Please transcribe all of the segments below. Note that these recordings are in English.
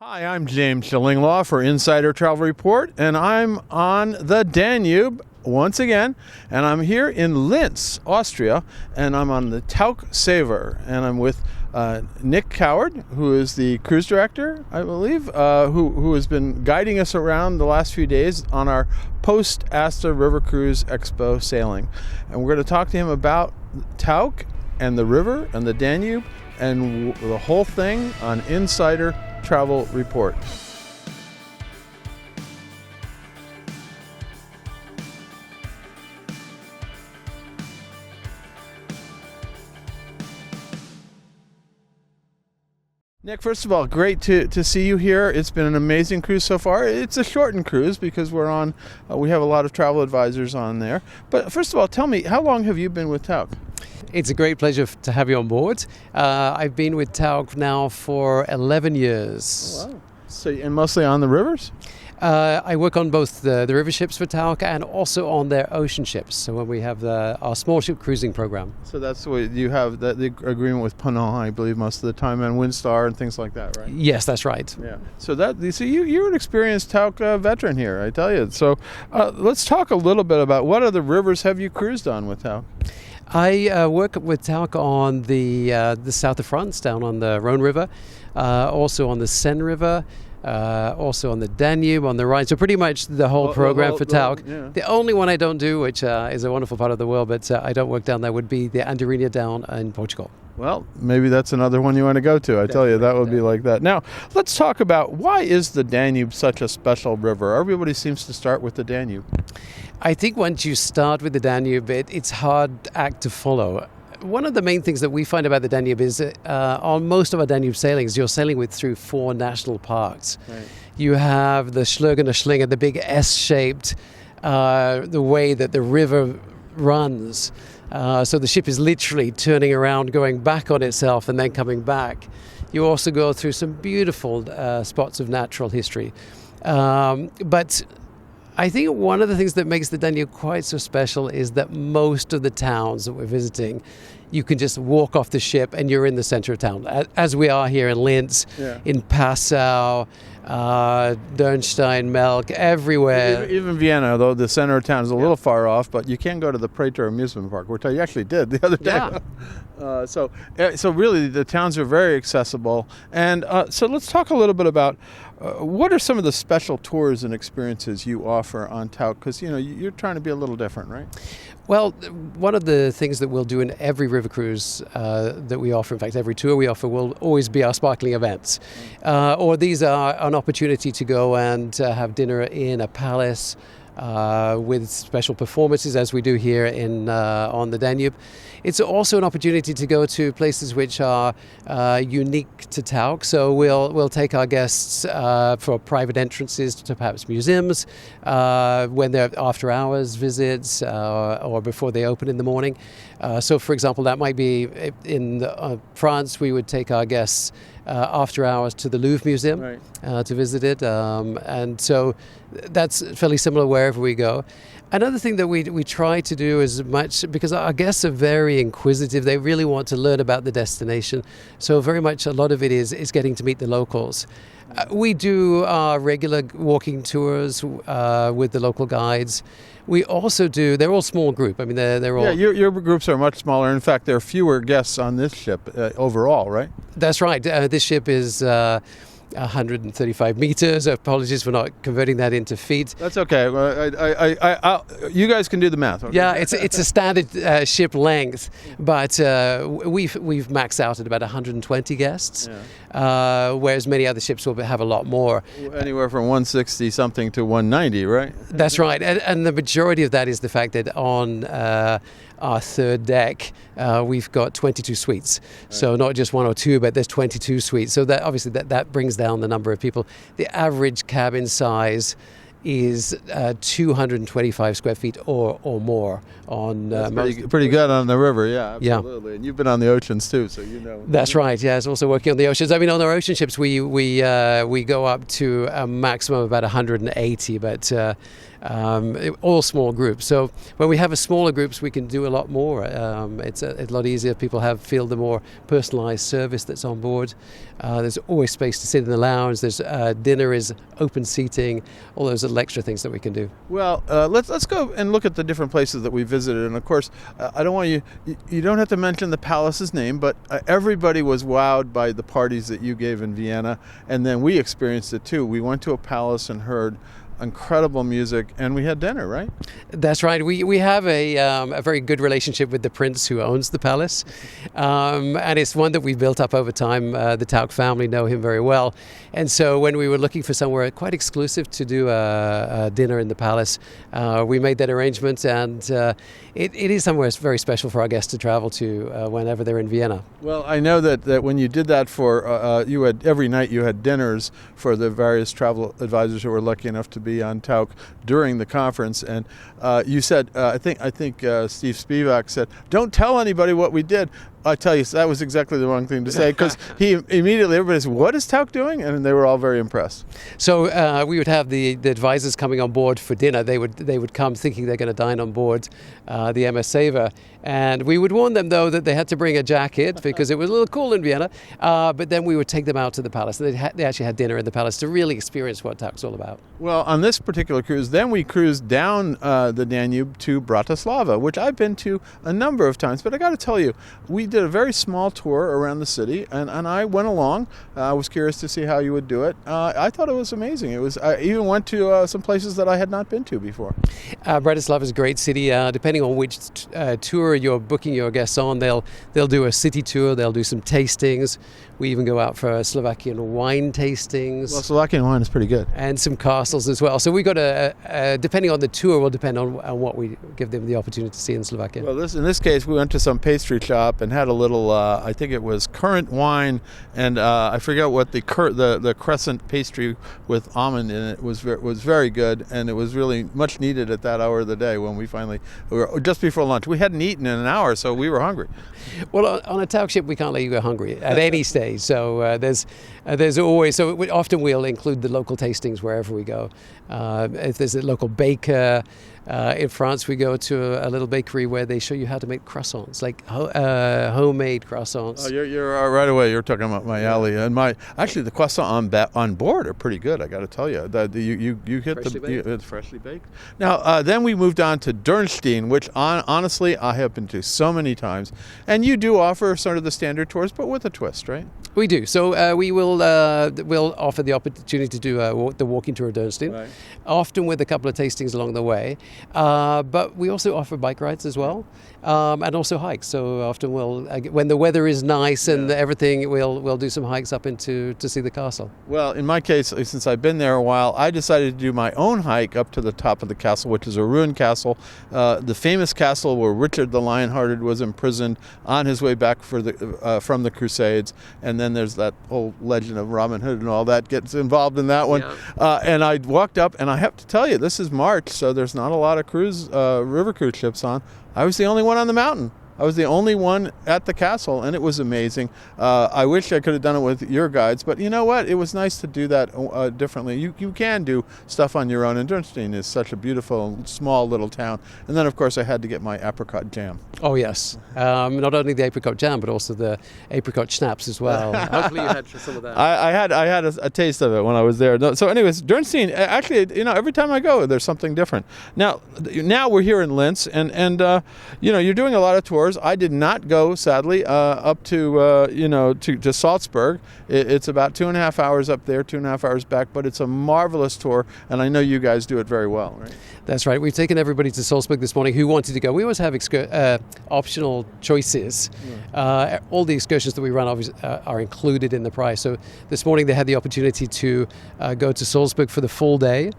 Hi, I'm James Schillinglaw for Insider Travel Report, and I'm on the Danube once again, and I'm here in Linz, Austria, and I'm on the Tauck Saver, and I'm with Nick Coward, who is the cruise director, I believe, who has been guiding us around the last few days on our post-Asta River Cruise Expo sailing. And we're going to talk to him about Tauck and the river and the Danube and the whole thing on Insider Travel Report. Nick, first of all, great to see you here. It's been an amazing cruise so far. It's a shortened cruise because we have a lot of travel advisors on there. But first of all, tell me, how long have you been with Tauck? It's a great pleasure to have you on board. I've been with Tauck now for 11 years. Oh, wow. So, and mostly on the rivers? I work on both the river ships for Tauck and also on their ocean ships. So when we have our small ship cruising program. So that's what you have, the agreement with Ponant, I believe, most of the time, and Windstar and things like that, right? Yes, that's right. Yeah. So you're an experienced Tauck veteran here, I tell you. So let's talk a little bit about what other rivers have you cruised on with Tauck? I work with Tauck on the south of France, down on the Rhone River, also on the Seine River, also on the Danube, on the Rhine. So pretty much the whole program for Tauck. Yeah. The only one I don't do, which is a wonderful part of the world, but I don't work down there, would be the Andorinha down in Portugal. Well, maybe that's another one you want to go to. I tell you, that would be like that. Now, let's talk about why is the Danube such a special river? Everybody seems to start with the Danube. I think once you start with the Danube, it's hard act to follow. One of the main things that we find about the Danube is on most of our Danube sailings, you're sailing through 4 national parks. Right. You have the Schlurgener Schlinge, the big S-shaped, the way that the river runs. So the ship is literally turning around, going back on itself and then coming back. You also go through some beautiful spots of natural history. But I think one of the things that makes the Danube quite so special is that most of the towns that we're visiting, you can just walk off the ship and you're in the center of town, as we are here in Linz, in Passau, Durnstein, Melk, everywhere. Even Vienna, though the center of town is a little far off, but you can go to the Prater amusement park, which I actually did the other day. Yeah. So really the towns are very accessible. And so let's talk a little bit about what are some of the special tours and experiences you offer on Tauck? Because, you're trying to be a little different, right? Well, one of the things that we'll do in every river cruise that we offer, in fact, every tour we offer, will always be our sparkling events. Or these are an opportunity to go and have dinner in a palace with special performances, as we do here on the Danube. It's also an opportunity to go to places which are unique to Tauck. So we'll take our guests for private entrances to perhaps museums, when they're after hours visits, or before they open in the morning. So, for example, that might be in France. We would take our guests after hours to the Louvre Museum, right, to visit it. And so that's fairly similar wherever we go. Another thing that we try to do as much, because our guests are very inquisitive, they really want to learn about the destination. So very much a lot of it is getting to meet the locals. We do our regular walking tours with the local guides. We also do, they're all small group. I mean, they're all... Yeah, your groups are much smaller. In fact, there are fewer guests on this ship overall, right? That's right. This ship is 135 meters. Apologies for not converting that into feet. That's okay. You guys can do the math. Okay? Yeah, it's a standard ship length, but we've maxed out at about 120 guests, whereas many other ships will have a lot more. Anywhere from 160 something to 190, right? That's right, and the majority of that is the fact that on our third deck, we've got 22 suites. Right. So not just 1 or 2, but there's 22 suites. So that obviously that brings down the number of people. The average cabin size is 225 square feet or more on pretty good on the river, yeah, absolutely. Yeah. And you've been on the oceans too, so you know. That's right. Yeah, it's also working on the oceans. I mean, on our ocean ships, we go up to a maximum of about 180, but all small groups. So when we have a smaller groups, we can do a lot more. It's a lot easier. People feel the more personalised service that's on board. There's always space to sit in the lounge. There's dinner is open seating. All those little extra things that we can do. Well, let's go and look at the different places that we visited. And of course, I don't want you don't have to mention the palace's name, but everybody was wowed by the parties that you gave in Vienna, and then we experienced it too. We went to a palace and heard incredible music, and we had dinner, right? That's right. We have a very good relationship with the prince who owns the palace, and it's one that we've built up over time. The Tauck family know him very well, and so when we were looking for somewhere quite exclusive to do a dinner in the palace, we made that arrangement, and it is somewhere very special for our guests to travel to whenever they're in Vienna. Well, I know that when you did that for you had every night you had dinners for the various travel advisors who were lucky enough to be on Tauck during the conference, and you said I think Steve Spivak said, "Don't tell anybody what we did." I tell you, that was exactly the wrong thing to say, because everybody said, "What is Tauck doing?" And they were all very impressed. So we would have the advisors coming on board for dinner. They would come thinking they're going to dine on board the MS Saver, and we would warn them though that they had to bring a jacket because it was a little cool in Vienna. But then we would take them out to the palace. They actually had dinner in the palace to really experience what Tauck's all about. Well, on this particular cruise, then we cruised down the Danube to Bratislava, which I've been to a number of times. But I got to tell you, we did a very small tour around the city, and I went along. I was curious to see how you would do it. I thought it was amazing. I even went to some places that I had not been to before. Bratislava is a great city. Depending on which tour you're booking your guests on, they'll do a city tour. They'll do some tastings. We even go out for Slovakian wine tastings. Well, Slovakian wine is pretty good. And some castles as well. So we got depending on the tour, will depend on what we give them the opportunity to see in Slovakia. Well, in this case, we went to some pastry shop and had a little, I think it was currant wine, and I forget what the crescent pastry with almond in it was very good, and it was really much needed at that hour of the day when we were just before lunch. We hadn't eaten in an hour, so we were hungry. Well, on a Tauck ship, we can't let you go hungry at any stage. So there's always, often we'll include the local tastings wherever we go. If there's a local baker, in France we go to a little bakery where they show you how to make croissants, like homemade croissants. Oh, you're right away. You're talking about my alley, and actually the croissants on board are pretty good. I got to tell you, you hit it's freshly baked. Now then we moved on to Durnstein, which honestly I have been to so many times, and you do offer sort of the standard tours, but with a twist, right? We do. So we'll offer the opportunity to do the walking tour of Durnstein, right, often with a couple of tastings along the way. But we also offer bike rides as well, and also hikes. So often when the weather is nice and everything, we'll do some hikes up to see the castle. Well, in my case, since I've been there a while, I decided to do my own hike up to the top of the castle, which is a ruined castle, the famous castle where Richard the Lionhearted was imprisoned on his way back from the Crusades, and then there's that whole legend of Robin Hood and all that gets involved in that one. Yeah. And I walked up, and I have to tell you, this is March, so there's not a lot of river cruise ships on. I was the only one on the mountain. I was the only one at the castle, and it was amazing. I wish I could have done it with your guides, but you know what? It was nice to do that differently. You can do stuff on your own, and Durnstein is such a beautiful, small little town. And then, of course, I had to get my apricot jam. Oh, yes. Not only the apricot jam, but also the apricot schnapps as well. Hopefully you had some of that. I had a taste of it when I was there. So anyways, Durnstein, actually, every time I go, there's something different. Now we're here in Linz, and you're doing a lot of tours. I did not go, sadly, up to Salzburg. It's about 2.5 hours up there, 2.5 hours back, but it's a marvelous tour, and I know you guys do it very well, right? That's right. We've taken everybody to Salzburg this morning who wanted to go. We always have optional choices. Yeah. All the excursions that we run are included in the price. So this morning they had the opportunity to go to Salzburg for the full day.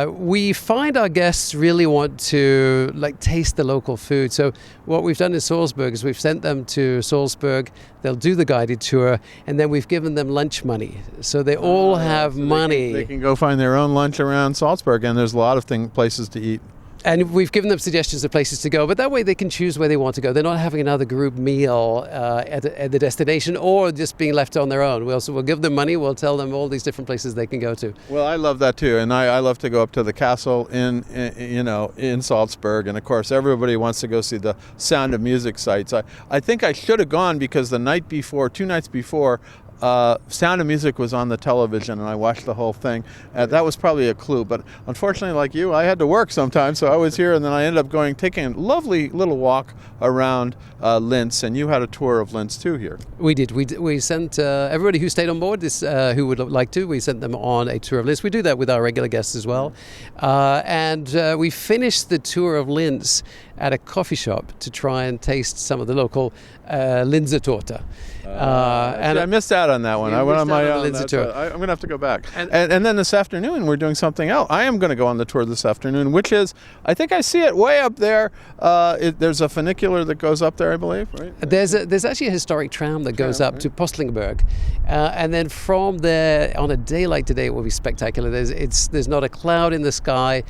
We find our guests really want to taste the local food. So what we've done in Salzburg is we've sent them to Salzburg. They'll do the guided tour, and then we've given them lunch money. So they all have money. They can go find their own lunch around Salzburg, and there's a lot of places to eat. And we've given them suggestions of places to go, but that way they can choose where they want to go. They're not having another group meal at the destination or just being left on their own. We'll give them money. We'll tell them all these different places they can go to. Well, I love that too, and I love to go up to the castle in Salzburg, and of course everybody wants to go see the Sound of Music sites. I think I should have gone because the night before, 2 nights before, Sound of Music was on the television, and I watched the whole thing. That was probably a clue, but unfortunately, like you, I had to work sometimes, so I was here, and then I ended up taking a lovely little walk around Linz, and you had a tour of Linz too here. We did. We sent everybody who stayed on board, who would like to, we sent them on a tour of Linz. We do that with our regular guests as well. And we finished the tour of Linz at a coffee shop to try and taste some of the local Linzer Torte. I missed out on that one. I went on my own. I'm going to have to go back. And then this afternoon, we're doing something else. I am going to go on the tour this afternoon, which is, I think I see it way up there. There's a funicular that goes up there, I believe, right? There's actually a historic tram that goes up to Postlingberg. And then from there, on a day like today, it will be spectacular. There's not a cloud in the sky.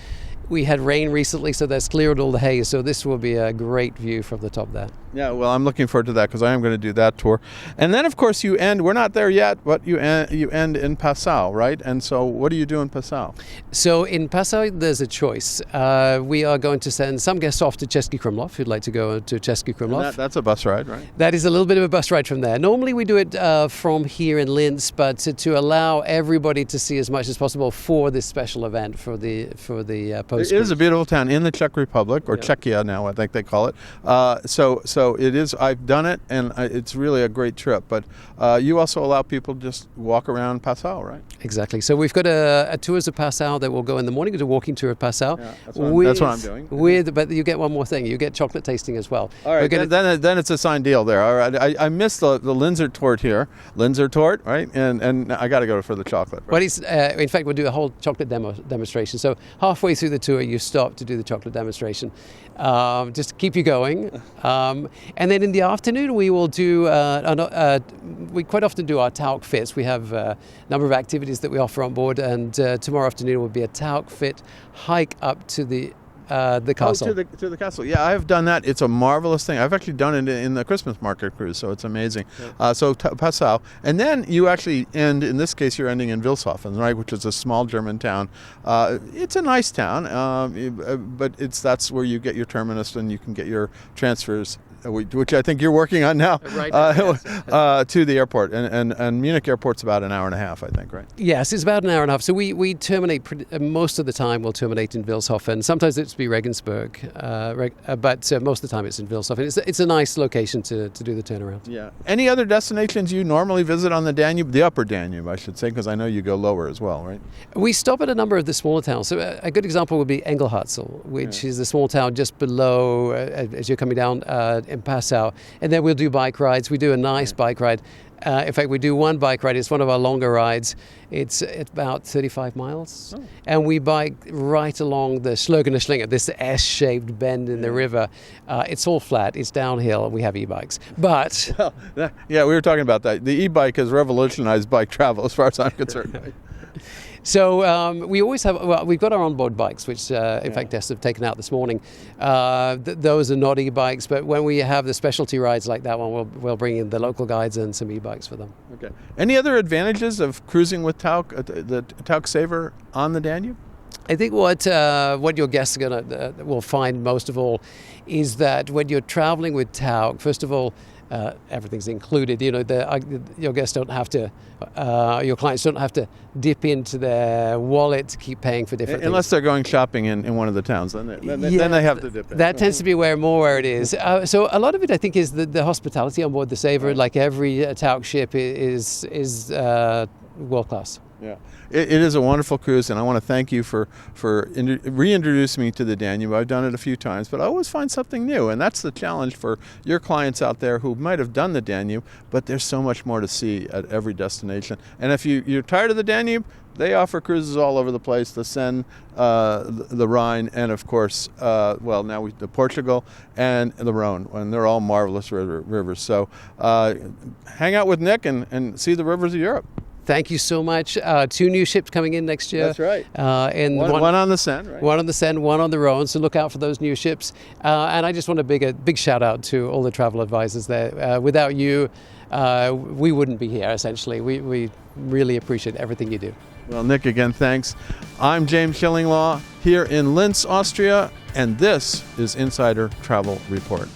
We had rain recently, so that's cleared all the haze. So this will be a great view from the top there. Yeah, well, I'm looking forward to that because I am going to do that tour. And then, of course, you end, we're not there yet, but you end in Passau, right? And so what do you do in Passau? So in Passau, there's a choice. We are going to send some guests off to Český Krumlov, who'd like to go to Český Krumlov. That's a bus ride, right? That is a little bit of a bus ride from there. Normally we do it from here in Linz, but to allow everybody to see as much as possible for this special event, for the post. It is a beautiful town in the Czech Republic, or Czechia now, I think they call it. So it is. I've done it, and it's really a great trip. But you also allow people to just walk around Passau, right? Exactly. So we've got a tours of Passau that will go in the morning. It's a walking tour of Passau. Yeah, that's what I'm doing. But you get one more thing. You get chocolate tasting as well. All right. Then it's a signed deal there. All right. I missed the Linzer Torte here. Linzer Torte, right? And I got to go for the chocolate. Right? Well, it's, in fact, we'll do a whole chocolate demonstration. So halfway through the tour, you stop to do the chocolate demonstration, just to keep you going. And then in the afternoon, we will do, we quite often do our Tauck fits. We have a number of activities that we offer on board, and tomorrow afternoon will be a Tauck fit hike up to the castle. Oh, to the castle. Yeah, I've done that. It's a marvelous thing. I've actually done it in the Christmas market cruise, so it's amazing. Yeah. Passau. And then you actually end, in this case, you're ending in Wilshofen, right, which is a small German town. It's a nice town, but that's where you get your terminus and you can get your transfers, which I think you're working on now, right, to the airport. And Munich Airport's about an hour and a half, I think, right? Yes, it's about an hour and a half. So we terminate, most of the time we'll terminate in Wilshofen. Sometimes it's be Regensburg, but most of the time it's in Wilshofen. It's a nice location to do the turnaround. Yeah. Any other destinations you normally visit on the Danube? The upper Danube, I should say, because I know you go lower as well, right? We stop at a number of the smaller towns. So a good example would be Engelhartsel, which is the small town just below, as you're coming down in Passau. And then we'll do bike rides. We do a nice bike ride. In fact, we do one bike ride. It's one of our longer rides. It's about 35 miles. Oh. And we bike right along the Schlögener Schlinge, this S-shaped bend in the river. It's all flat. It's downhill. We have e-bikes. But... Well, yeah, we were talking about that. The e-bike has revolutionized bike travel as far as I'm concerned. So we always have, we've got our onboard bikes, which in fact guests have taken out this morning. Those are not e-bikes, but when we have the specialty rides like that one, we'll bring in the local guides and some e-bikes for them. Okay. Any other advantages of cruising with Tauck, the Tauck Saver on the Danube? I think what your guests are will find most of all is that when you're traveling with Tauck, first of all, everything's included. You know, your guests don't have to, your clients don't have to dip into their wallet to keep paying for different Unless things. They're going shopping in one of the towns, then they have to dip in. That tends to be where it is. So a lot of it, I think, is the hospitality on board the Saver. Right. Like every Tauck ship is world class. Yeah, it is a wonderful cruise, and I want to thank you for reintroducing me to the Danube. I've done it a few times, but I always find something new, and that's the challenge for your clients out there who might have done the Danube, but there's so much more to see at every destination. And if you're tired of the Danube, they offer cruises all over the place, the Seine, the Rhine, and of course, now the Portugal and the Rhone, and they're all marvelous rivers. So hang out with Nick and see the rivers of Europe. Thank you so much. 2 new ships coming in next year. That's right. And one on the Seine, right? One on the Seine, one on the Rhone. So look out for those new ships. And I just want to a big shout out to all the travel advisors there. Without you, we wouldn't be here, essentially. We really appreciate everything you do. Well, Nick, again, thanks. I'm James Killinglaw here in Linz, Austria, and this is Insider Travel Report.